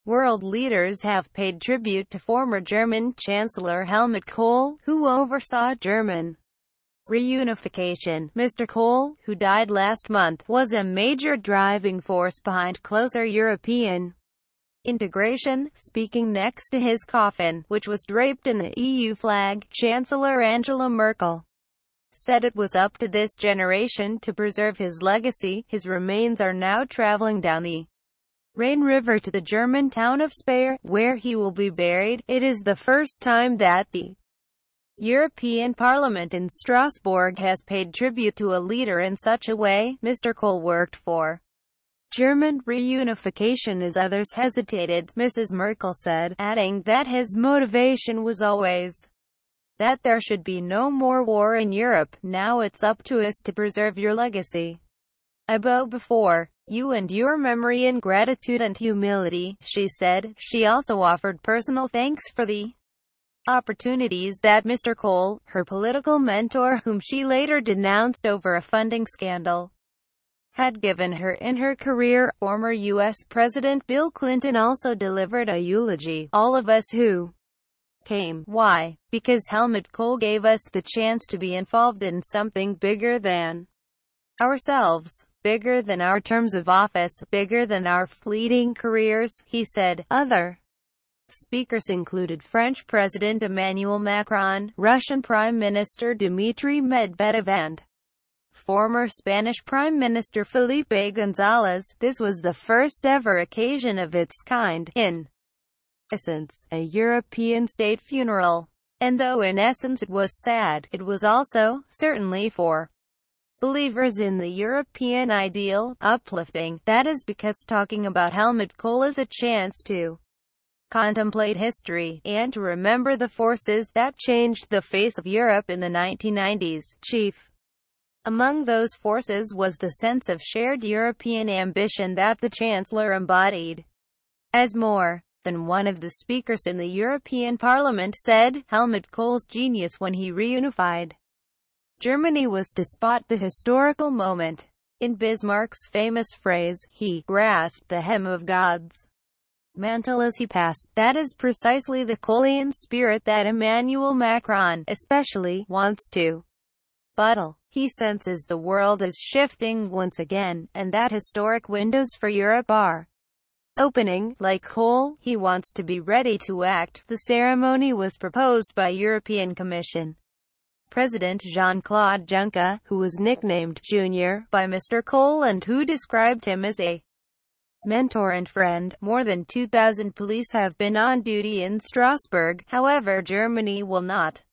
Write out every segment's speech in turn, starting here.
World leaders have paid tribute to former German Chancellor Helmut Kohl, who oversaw German reunification. Mr. Kohl, who died last month, was a major driving force behind closer European integration. Speaking next to his coffin, which was draped in the EU flag, Chancellor Angela Merkel said it was up to this generation to preserve his legacy. His remains are now traveling down the Rhine River to the German town of Speyer, where he will be buried. It is the first time that the European Parliament in Strasbourg has paid tribute to a leader in such a way. Mr. Kohl worked for German reunification as others hesitated, Mrs. Merkel said, adding that his motivation was always that there should be no more war in Europe. Now it's up to us to preserve your legacy. I bow before you and your memory in gratitude and humility, she said. She also offered personal thanks for the opportunities that Mr. Kohl, her political mentor whom she later denounced over a funding scandal, had given her in her career. Former U.S. President Bill Clinton also delivered a eulogy. All of us who came. Why? Because Helmut Kohl gave us the chance to be involved in something bigger than ourselves, bigger than our terms of office, bigger than our fleeting careers, he said. Other speakers included French President Emmanuel Macron, Russian Prime Minister Dmitry Medvedev, and former Spanish Prime Minister Felipe González. This was the first ever occasion of its kind, in essence, a European state funeral. And though in essence it was sad, it was also, certainly for believers in the European ideal, uplifting. That is because talking about Helmut Kohl is a chance to contemplate history, and to remember the forces that changed the face of Europe in the 1990s. Chief among those forces was the sense of shared European ambition that the Chancellor embodied. As more than one of the speakers in the European Parliament said, Helmut Kohl's genius when he reunified Germany was to spot the historical moment. In Bismarck's famous phrase, he grasped the hem of God's mantle as he passed. That is precisely the Kohlian spirit that Emmanuel Macron, especially, wants to bottle. He senses the world is shifting once again, and that historic windows for Europe are opening. Like Kohl, he wants to be ready to act. The ceremony was proposed by European Commission President Jean-Claude Juncker, who was nicknamed Junior by Mr. Kohl and who described him as a mentor and friend. More than 2,000 police have been on duty in Strasbourg. However, Germany will not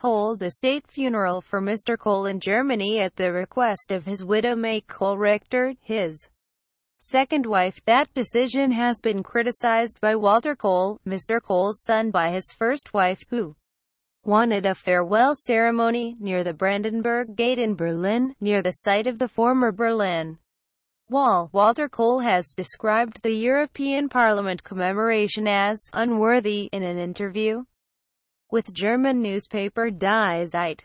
hold a state funeral for Mr. Kohl in Germany at the request of his widow May Kohl-Richter, his second wife. That decision has been criticized by Walter Kohl, Mr. Kohl's son, by his first wife, who wanted a farewell ceremony near the Brandenburg Gate in Berlin, near the site of the former Berlin Wall. Walter Kohl has described the European Parliament commemoration as unworthy in an interview with German newspaper Die Zeit.